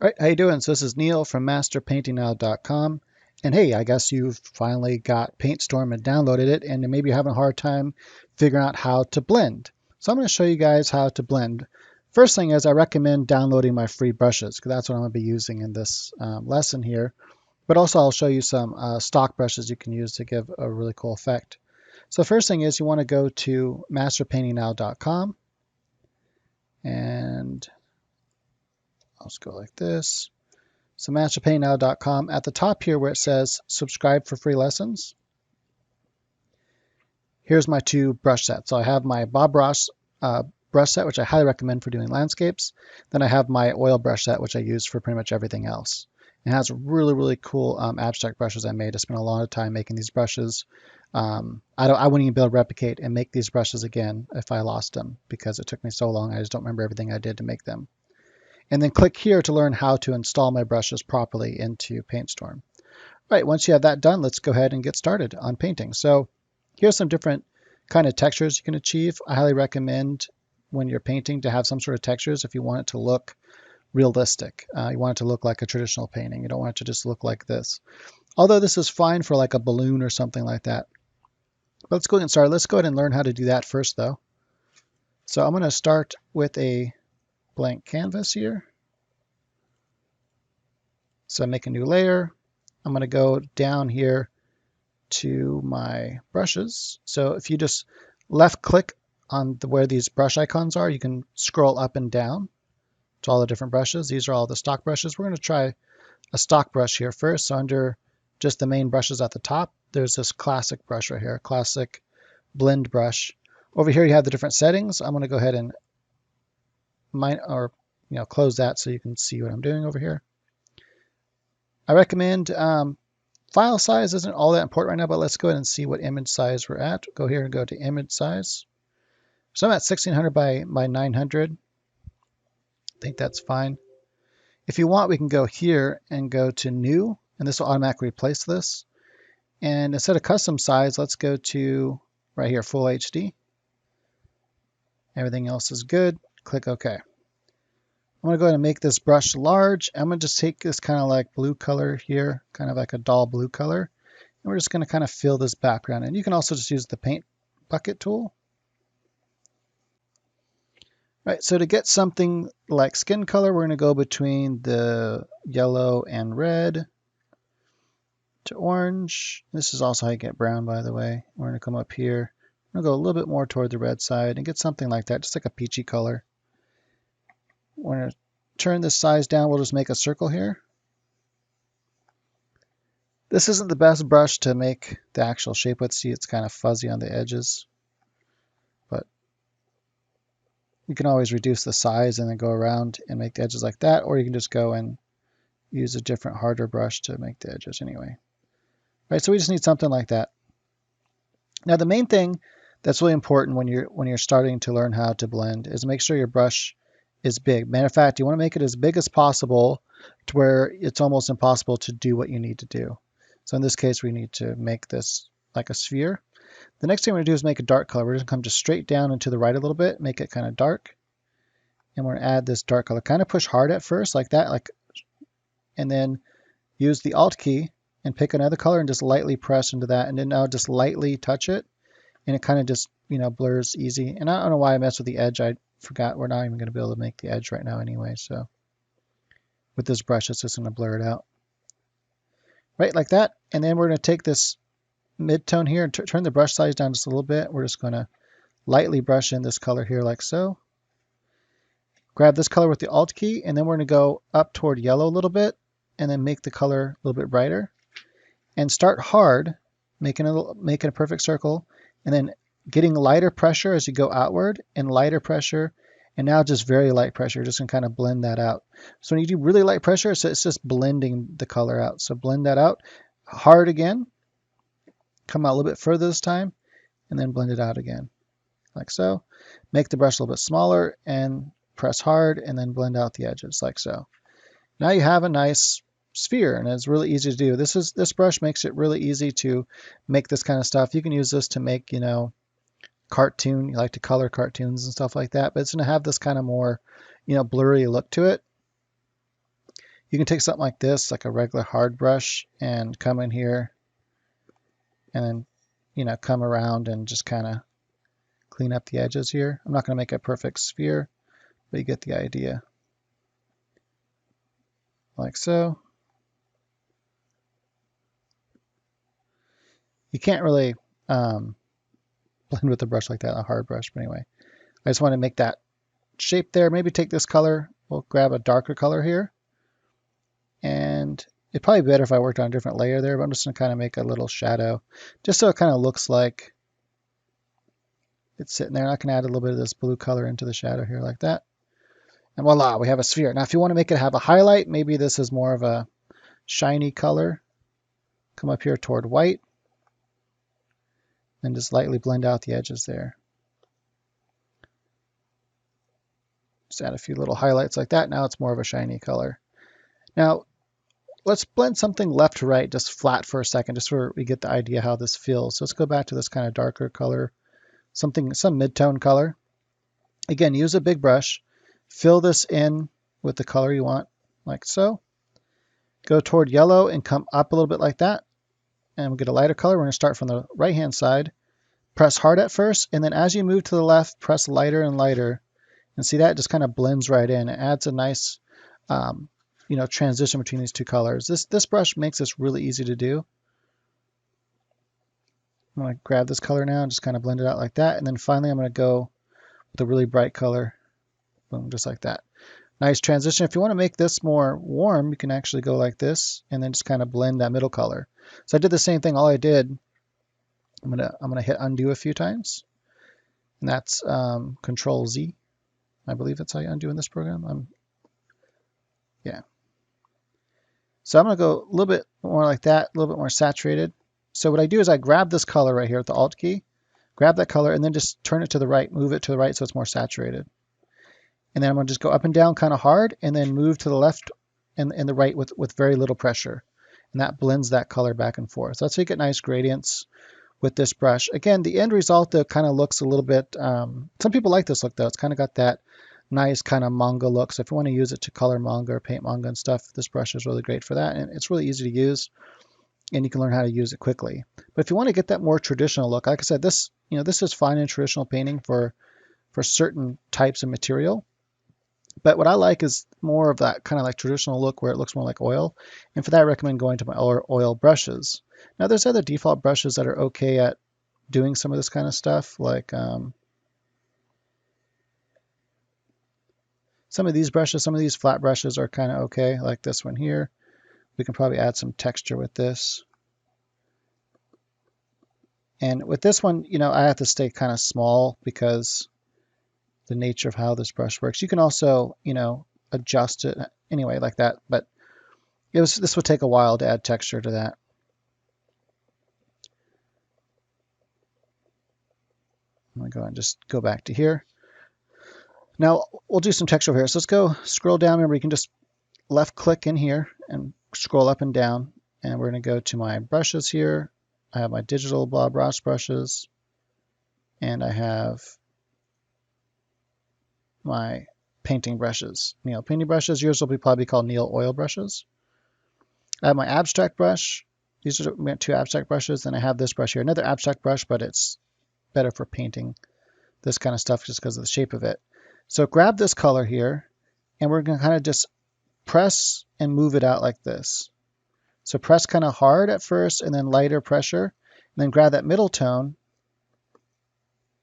All right, how you doing? So this is Neil from masterpaintingnow.com. And hey, I guess you've finally got Paintstorm and downloaded it, and maybe you're having a hard time figuring out how to blend. So I'm going to show you guys how to blend. First thing is I recommend downloading my free brushes, because that's what I'm going to be using in this lesson here. But also I'll show you some stock brushes you can use to give a really cool effect. So first thing is you want to go to masterpaintingnow.com, and I'll just go like this. So masterpaintnow.com. At the top here where it says subscribe for free lessons, here's my two brush sets. So I have my Bob Ross brush set, which I highly recommend for doing landscapes. Then I have my oil brush set, which I use for pretty much everything else. It has really, really cool abstract brushes I made. I spent a lot of time making these brushes. I wouldn't even be able to replicate and make these brushes again if I lost them, because it took me so long. I just don't remember everything I did to make them. And then click here to learn how to install my brushes properly into Paintstorm. All right, once you have that done, let's go ahead and get started on painting. So here's some different kind of textures you can achieve. I highly recommend when you're painting to have some sort of textures if you want it to look realistic. You want it to look like a traditional painting. You don't want it to just look like this. Although this is fine for like a balloon or something like that. But let's go ahead and start. Let's go ahead and learn how to do that first though. So I'm going to start with a blank canvas here. So I make a new layer. I'm going to go down here to my brushes. So if you just left click on where these brush icons are, you can scroll up and down to all the different brushes. These are all the stock brushes. We're going to try a stock brush here first. So under just the main brushes at the top, there's this classic brush right here, classic blend brush. Over here you have the different settings. I'm going to go ahead and close that so you can see what I'm doing over here. I recommend file size isn't all that important right now, but let's go ahead and see what image size we're at. Go here and go to image size. So I'm at 1600 by 900. I think that's fine. If you want, we can go here and go to new, and this will automatically replace this. And instead of custom size, let's go to right here, full HD. Everything else is good. Click OK. I'm going to go ahead and make this brush large. I'm going to just take this kind of like blue color here, kind of like a dull blue color. And we're just going to kind of fill this background. And you can also just use the paint bucket tool. All right, so to get something like skin color, we're going to go between the yellow and red to orange. This is also how you get brown, by the way. We're going to come up here. We're going to go a little bit more toward the red side and get something like that, just like a peachy color. We're going to turn this size down. We'll just make a circle here. This isn't the best brush to make the actual shape with. See, it's kind of fuzzy on the edges. But you can always reduce the size and then go around and make the edges like that. Or you can just go and use a different, harder brush to make the edges anyway. All right, so we just need something like that. Now, the main thing that's really important when you're starting to learn how to blend is make sure your brush is big. Matter of fact, you want to make it as big as possible to where it's almost impossible to do what you need to do. So in this case, we need to make this like a sphere. The next thing we're going to do is make a dark color. We're going to come just straight down and to the right a little bit, make it kind of dark. And we're going to add this dark color. Kind of push hard at first like that, and then use the Alt key and pick another color and just lightly press into that. And then now just lightly touch it. And it kind of just, blurs easy. And I don't know why I messed with the edge. I forgot we're not even going to be able to make the edge right now anyway. So with this brush, it's just going to blur it out. Right, like that. And then we're going to take this mid-tone here and turn the brush size down just a little bit. We're just going to lightly brush in this color here like so. Grab this color with the Alt key, and then we're going to go up toward yellow a little bit, and then make the color a little bit brighter. And start hard, making a perfect circle, and then getting lighter pressure as you go outward, and lighter pressure, and now just very light pressure. Just going to kind of blend that out. So when you do really light pressure, so it's just blending the color out. So blend that out. Hard again. Come out a little bit further this time, and then blend it out again, like so. Make the brush a little bit smaller, and press hard, and then blend out the edges, like so. Now you have a nice sphere, and it's really easy to do. This brush makes it really easy to make this kind of stuff. You can use this to make, cartoon. You like to color cartoons and stuff like that, but it's going to have this kind of more, blurry look to it. You can take something like this, like a regular hard brush, and come in here and then, you know, come around and just kind of clean up the edges here. I'm not going to make a perfect sphere, but you get the idea. Like so. You can't really blend with a brush like that, a hard brush, but anyway. I just want to make that shape there. Maybe take this color. We'll grab a darker color here. And it'd probably be better if I worked on a different layer there, but I'm just going to kind of make a little shadow just so it kind of looks like it's sitting there. I can add a little bit of this blue color into the shadow here like that. And voila, we have a sphere. Now, if you want to make it have a highlight, maybe this is more of a shiny color. Come up here toward white and just lightly blend out the edges there. Just add a few little highlights like that. Now it's more of a shiny color. Now, let's blend something left to right, just flat for a second, just so we get the idea how this feels. So let's go back to this kind of darker color, some mid-tone color. Again, use a big brush. Fill this in with the color you want, like so. Go toward yellow and come up a little bit like that. And we'll get a lighter color. We're going to start from the right-hand side. Press hard at first, and then as you move to the left, press lighter and lighter. And see that? It just kind of blends right in. It adds a nice you know, transition between these two colors. This brush makes this really easy to do. I'm going to grab this color now and just kind of blend it out like that. And then finally I'm going to go with a really bright color. Boom, just like that. Nice transition. If you want to make this more warm, you can actually go like this and then just kind of blend that middle color. So I did the same thing. All I did, I'm gonna hit undo a few times. And that's Control Z. I believe that's how you undo in this program. Yeah. So I'm going to go a little bit more like that, a little bit more saturated. So what I do is I grab this color right here with the Alt key, grab that color, and then just turn it to the right, move it to the right so it's more saturated. And then I'm going to just go up and down kind of hard, and then move to the left and the right with very little pressure. And that blends that color back and forth. So that's how you get nice gradients with this brush. Again, the end result though kind of looks a little bit, some people like this look though. It's kind of got that nice kind of manga look. So if you want to use it to color manga or paint manga and stuff, this brush is really great for that. And it's really easy to use, and you can learn how to use it quickly. But if you want to get that more traditional look, like I said, this is fine in traditional painting for certain types of material. But what I like is more of that kind of like traditional look where it looks more like oil. And for that, I recommend going to my oil brushes. Now, there's other default brushes that are okay at doing some of this kind of stuff, like some of these brushes, some of these flat brushes are kind of okay, like this one here. We can probably add some texture with this. And with this one, you know, I have to stay kind of small because the nature of how this brush works. You can also, you know, adjust it anyway like that, but this would take a while to add texture to that. I'm going to go and just go back to here. Now we'll do some texture over here. So let's go scroll down. Remember, you can just left click in here and scroll up and down. And we're going to go to my brushes here. I have my digital brush brushes. And I have my painting brushes. Neil painting brushes. Yours will probably be called Neil oil brushes. I have my abstract brush. These are my two abstract brushes. And I have this brush here. Another abstract brush, but it's better for painting this kind of stuff just because of the shape of it. So grab this color here, and we're going to kind of just press and move it out like this. So press kind of hard at first, and then lighter pressure, and then grab that middle tone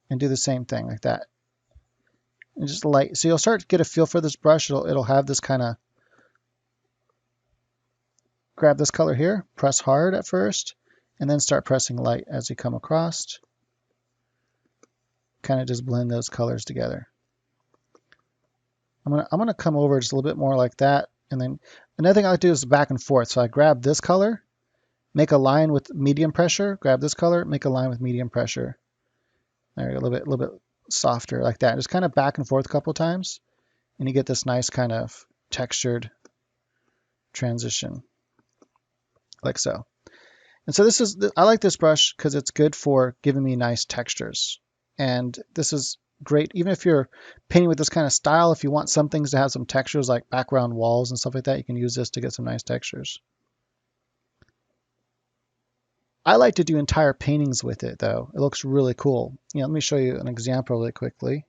and do the same thing like that. And just light. So you'll start to get a feel for this brush. It'll have this kind of, grab this color here, press hard at first, and then start pressing light as you come across. Kind of just blend those colors together. I'm gonna come over just a little bit more like that, and then another thing I like to do is back and forth. So I grab this color, make a line with medium pressure, grab this color, make a line with medium pressure. There, a little bit softer like that. Just kind of back and forth a couple times, and you get this nice kind of textured transition, like so. And so I like this brush because it's good for giving me nice textures. And this is great, even if you're painting with this kind of style, if you want some things to have some textures like background walls and stuff like that, you can use this to get some nice textures. I like to do entire paintings with it though. It looks really cool. Let me show you an example really quickly.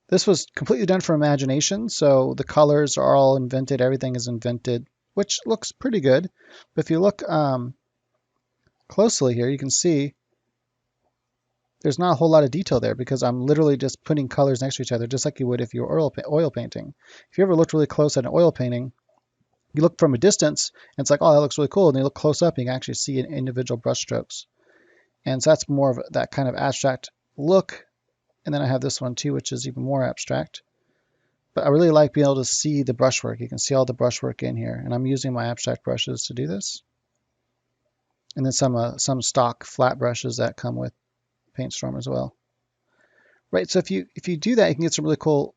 This was completely done from imagination, so the colors are all invented, everything is invented, which looks pretty good. But if you look closely here, you can see there's not a whole lot of detail there because I'm literally just putting colors next to each other, just like you would if you were oil painting. If you ever looked really close at an oil painting, you look from a distance and it's like, oh, that looks really cool. And you look close up and you can actually see individual brush strokes. And so that's more of that kind of abstract look. And then I have this one too, which is even more abstract. But I really like being able to see the brushwork. You can see all the brushwork in here. And I'm using my abstract brushes to do this. And then some stock flat brushes that come with Paintstorm as well. Right, so if you do that, you can get some really cool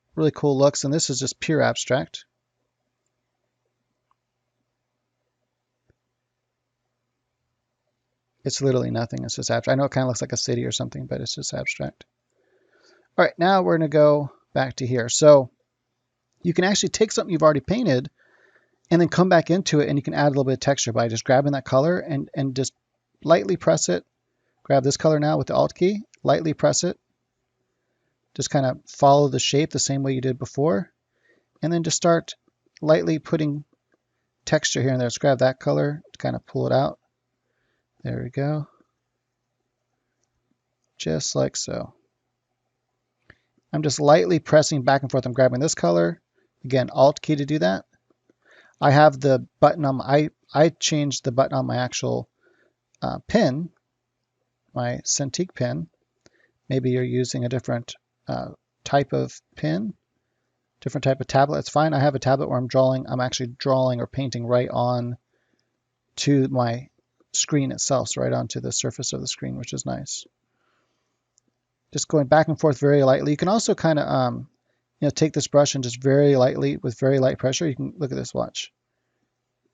looks. And this is just pure abstract. It's literally nothing. It's just abstract. I know it kind of looks like a city or something, but it's just abstract. All right, now we're going to go back to here. So you can actually take something you've already painted and then come back into it, and you can add a little bit of texture by just grabbing that color and just lightly press it. Grab this color now with the Alt key, lightly press it. Just kind of follow the shape the same way you did before, and then just start lightly putting texture here and there. Let's grab that color to kind of pull it out. There we go. Just like so. I'm just lightly pressing back and forth. I'm grabbing this color. Again, Alt key to do that. I have the button on I changed the button on my actual pin, my Cintiq pin. Maybe you're using a different type of pin, different type of tablet. It's fine. I have a tablet where I'm actually drawing or painting right on to my screen itself, so right onto the surface of the screen, which is nice. Just going back and forth very lightly. You can also kind of take this brush and just very lightly, with very light pressure, you can look at this, watch.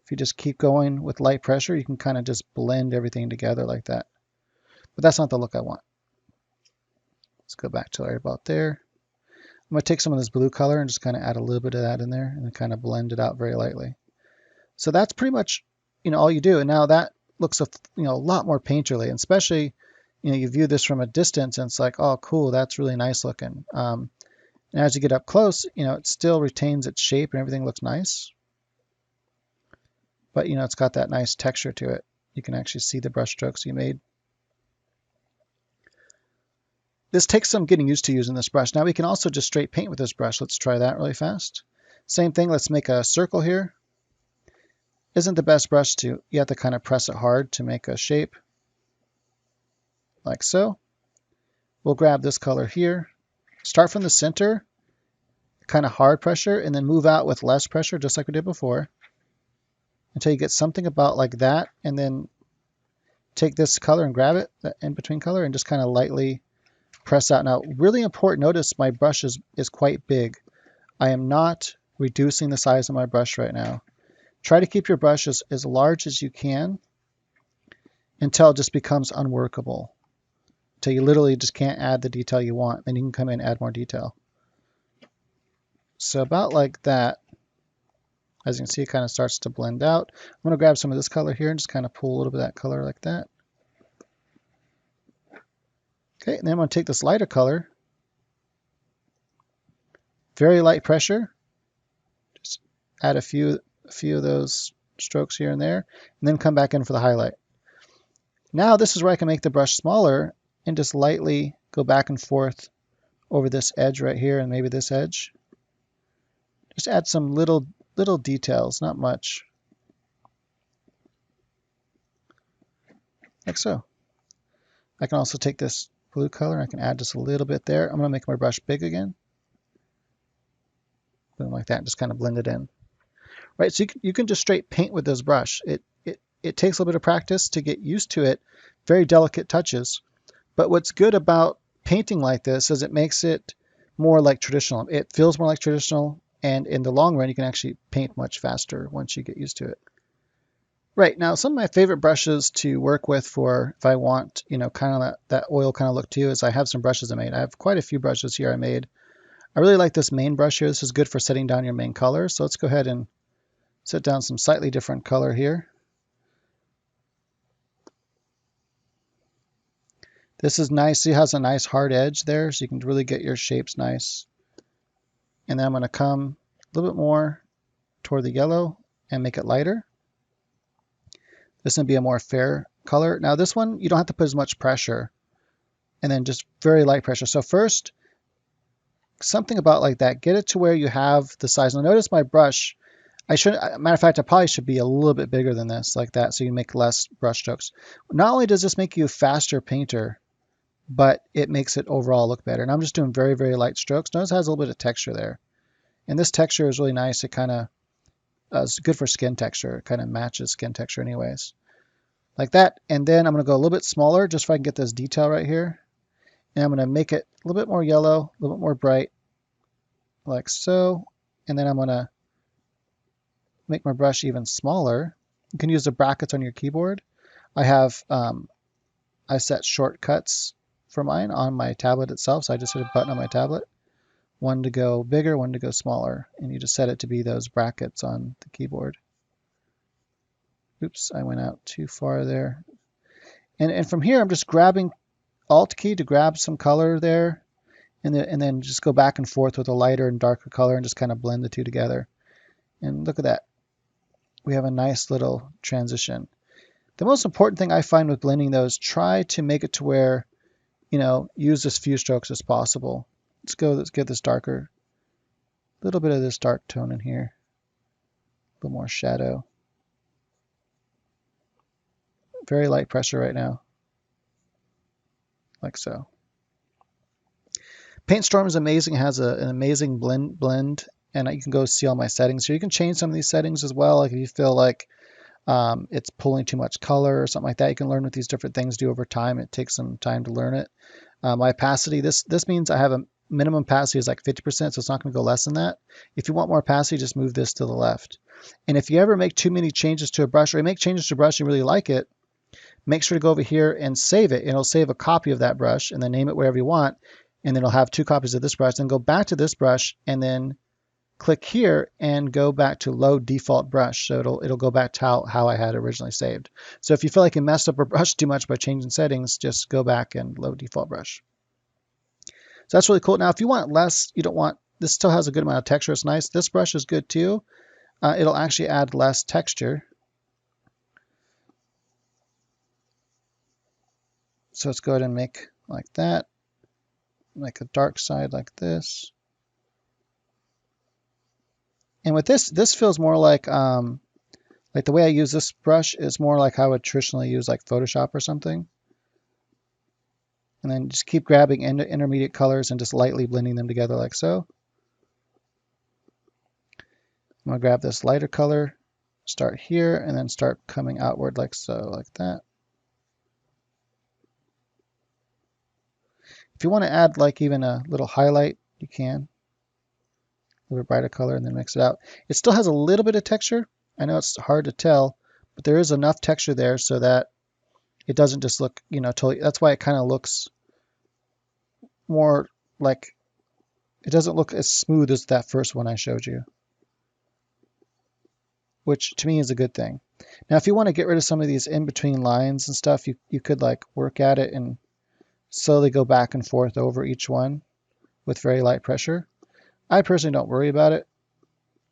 If you just keep going with light pressure, you can kind of just blend everything together like that. But that's not the look I want. Let's go back to right about there. I'm going to take some of this blue color and just kind of add a little bit of that in there and then kind of blend it out very lightly. So that's pretty much all you do. And now that looks a lot more painterly, and especially you view this from a distance and it's like, oh cool, that's really nice looking. And as you get up close, it still retains its shape and everything looks nice. But it's got that nice texture to it. You can actually see the brush strokes you made. This takes some getting used to using this brush. Now we can also just straight paint with this brush. Let's try that really fast. Same thing, let's make a circle here. Isn't the best brush you have to kind of press it hard to make a shape. Like so. We'll grab this color here. Start from the center, kind of hard pressure, and then move out with less pressure, just like we did before, until you get something about like that, and then take this color and grab it, the in between color, and just kind of lightly press out. Now, really important, notice my brush is quite big. I am not reducing the size of my brush right now. Try to keep your brush as large as you can until it just becomes unworkable. Until you literally just can't add the detail you want. Then you can come in and add more detail. So about like that. As you can see, it kind of starts to blend out. I'm going to grab some of this color here and just kind of pull a little bit of that color like that. Okay, and then I'm going to take this lighter color. Very light pressure. Just add a few of those strokes here and there, and then come back in for the highlight. Now this is where I can make the brush smaller and just lightly go back and forth over this edge right here and maybe this edge. Just add some little details, not much. Like so. I can also take this blue color and I can add just a little bit there. I'm going to make my brush big again. Boom, like that, just kind of blend it in. Right, so you can just straight paint with this brush. It takes a little bit of practice to get used to it. Very delicate touches. But what's good about painting like this is it makes it more like traditional. It feels more like traditional, and in the long run, you can actually paint much faster once you get used to it. Right, now some of my favorite brushes to work with for if I want, kind of that oil kind of look too, is I have some brushes I made. I have quite a few brushes here I made. I really like this main brush here. This is good for setting down your main color. So let's go ahead and set down some slightly different color here. This is nice. See, it has a nice hard edge there, so you can really get your shapes nice. And then I'm going to come a little bit more toward the yellow and make it lighter. This is going to be a more fair color. Now this one, you don't have to put as much pressure, and then just very light pressure. So first, something about like that, get it to where you have the size. Now notice my brush, matter of fact, I probably should be a little bit bigger than this, like that, so you make less brush strokes. Not only does this make you a faster painter, but it makes it overall look better. And I'm just doing very, very light strokes. Notice it has a little bit of texture there. And this texture is really nice. It kind of is good for skin texture. It kind of matches skin texture anyways. Like that. And then I'm going to go a little bit smaller just so I can get this detail right here. And I'm going to make it a little bit more yellow, a little bit more bright, like so. And then I'm going to make my brush even smaller. You can use the brackets on your keyboard. I have I set shortcuts for mine on my tablet itself. So I just hit a button on my tablet. One to go bigger, one to go smaller. And you just set it to be those brackets on the keyboard. Oops, I went out too far there. And from here, I'm just grabbing Alt key to grab some color there. And then just go back and forth with a lighter and darker color and just kind of blend the two together. And look at that. We have a nice little transition. The most important thing I find with blending those, try to make it to where, use as few strokes as possible. Let's get this darker. A little bit of this dark tone in here. A little more shadow. Very light pressure right now. Like so. Paintstorm is amazing. It has an amazing blend, and you can go see all my settings. So you can change some of these settings as well. Like if you feel like it's pulling too much color or something like that, you can learn what these different things do over time. It takes some time to learn it. My opacity, this means I have a minimum opacity is like 50%, so it's not going to go less than that. If you want more opacity, just move this to the left. And if you ever make too many changes to a brush, or you make changes to a brush and you really like it, make sure to go over here and save it. And it'll save a copy of that brush and then name it wherever you want. And then it'll have 2 copies of this brush. Then go back to this brush and then click here and go back to load default brush. So it'll go back to how I had originally saved. So if you feel like you messed up a brush too much by changing settings, just go back and load default brush. So that's really cool. Now, if you want less, this still has a good amount of texture. It's nice. This brush is good too. It'll actually add less texture. So let's go ahead and make like that. Make a dark side like this. And with this feels more like the way I use this brush is more like how I would traditionally use like Photoshop or something. And then just keep grabbing intermediate colors and just lightly blending them together like so. I'm going to grab this lighter color, start here, and then start coming outward like so, like that. If you want to add like even a little highlight, you can. A little brighter color and then mix it out. It still has a little bit of texture. I know it's hard to tell, but there is enough texture there so that it doesn't just look, totally. That's why it kind of looks more like, it doesn't look as smooth as that first one I showed you, which to me is a good thing. Now, if you want to get rid of some of these in-between lines and stuff, you could like work at it and slowly go back and forth over each one with very light pressure. I personally don't worry about it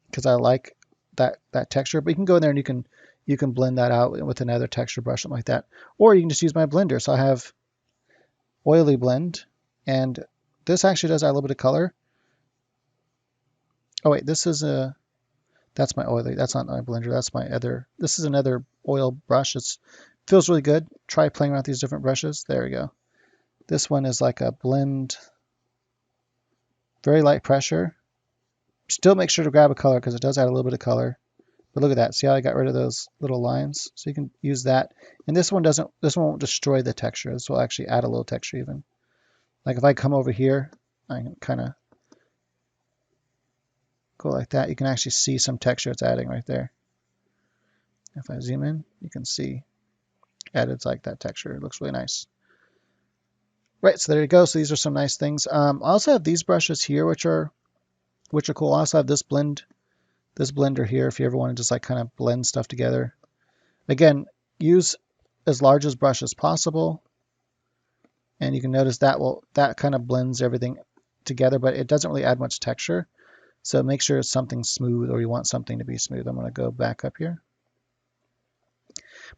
because I like that texture, but you can go in there and you can blend that out with another texture brush, something like that. Or you can just use my blender. So I have oily blend, and this actually does add a little bit of color. Oh wait, that's my oily, that's not my blender, that's my other, this is another oil brush. It feels really good. Try playing around with these different brushes. There we go. This one is like a blend, very light pressure. Still make sure to grab a color because it does add a little bit of color. But look at that. See how I got rid of those little lines? So you can use that. And this one won't destroy the texture. This will actually add a little texture even. Like if I come over here, I can kind of Go like that. You can actually see some texture it's adding right there. If I zoom in, you can see added like that texture. It looks really nice. Right, so there you go. So these are some nice things. I also have these brushes here, which are cool. I also have this blender here if you ever want to just like kind of blend stuff together. Again, use as large a brush as possible. And you can notice that kind of blends everything together, but it doesn't really add much texture. So make sure it's something smooth, or you want something to be smooth. I'm going to go back up here.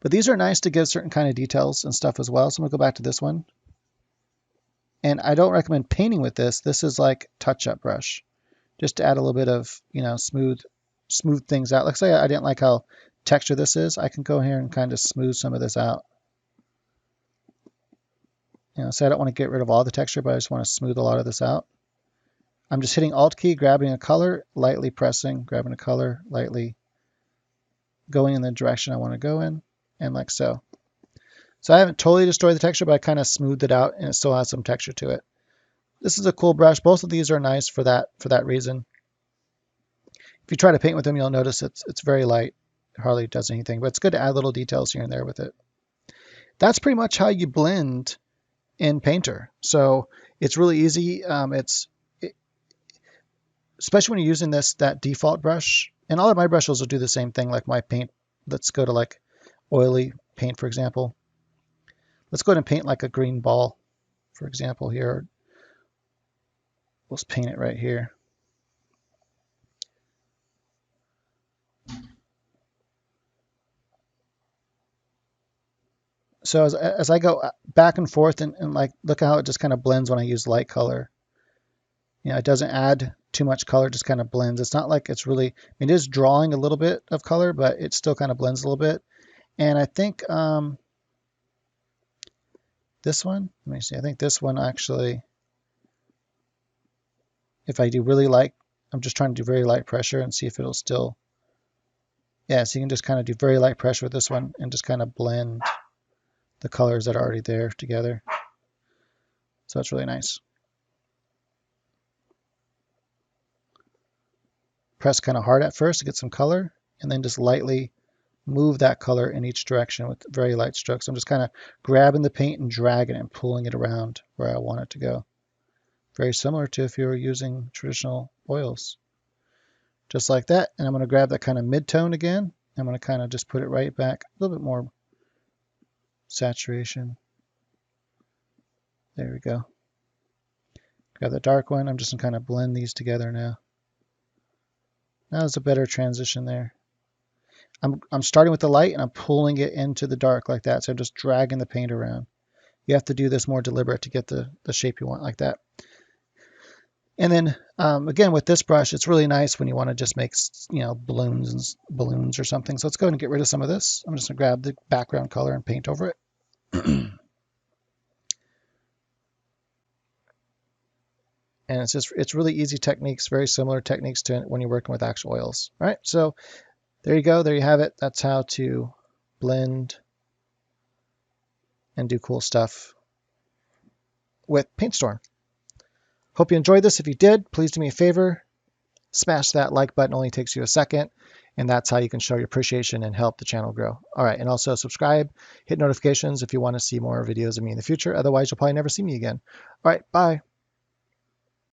But these are nice to give certain kind of details and stuff as well. So I'm going to go back to this one. And I don't recommend painting with this. This is like touch-up brush, just to add a little bit of, smooth things out. Like say I didn't like how texture this is. I can go here and kind of smooth some of this out. So I don't want to get rid of all the texture, but I just want to smooth a lot of this out. I'm just hitting Alt key, grabbing a color, lightly pressing, grabbing a color, lightly going in the direction I want to go in, and like so. So I haven't totally destroyed the texture, but I kind of smoothed it out, and it still has some texture to it. This is a cool brush. Both of these are nice for that reason. If you try to paint with them, you'll notice it's very light. It hardly does anything, but it's good to add little details here and there with it. That's pretty much how you blend in Painter. So it's really easy. Especially when you're using that default brush, and all of my brushes will do the same thing. Like my paint, let's go to like oily paint, for example. Let's go ahead and paint like a green ball, for example, here. Let's paint it right here. So as I go back and forth and like, look how it just kind of blends when I use light color. It doesn't add too much color, just kind of blends. It's not like it's really, it is drawing a little bit of color, but it still kind of blends a little bit. And I think this one, let me see, I think this one actually, if I do really light, I'm just trying to do very light pressure and see if it'll still, yeah, so you can just kind of do very light pressure with this one and just kind of blend the colors that are already there together. So it's really nice. Press kind of hard at first to get some color, and then just lightly move that color in each direction with very light strokes. I'm just kind of grabbing the paint and dragging it and pulling it around where I want it to go. Very similar to if you were using traditional oils. Just like that. And I'm going to grab that kind of mid-tone again. I'm going to kind of just put it right back, a little bit more saturation. There we go. Grab the dark one. I'm just going to kind of blend these together now. Now there's a better transition there. I'm starting with the light and I'm pulling it into the dark like that. So I'm just dragging the paint around. You have to do this more deliberate to get the shape you want like that. And then again with this brush, it's really nice when you want to just make balloons or something. So let's go ahead and get rid of some of this. I'm just gonna grab the background color and paint over it. And it's really easy techniques, very similar techniques to when you're working with actual oils. All right, so there you go. There you have it. That's how to blend and do cool stuff with Paintstorm. Hope you enjoyed this. If you did, please do me a favor. Smash that like button. It only takes you a second. And that's how you can show your appreciation and help the channel grow. All right, and also subscribe, hit notifications if you want to see more videos of me in the future. Otherwise, you'll probably never see me again. All right, bye.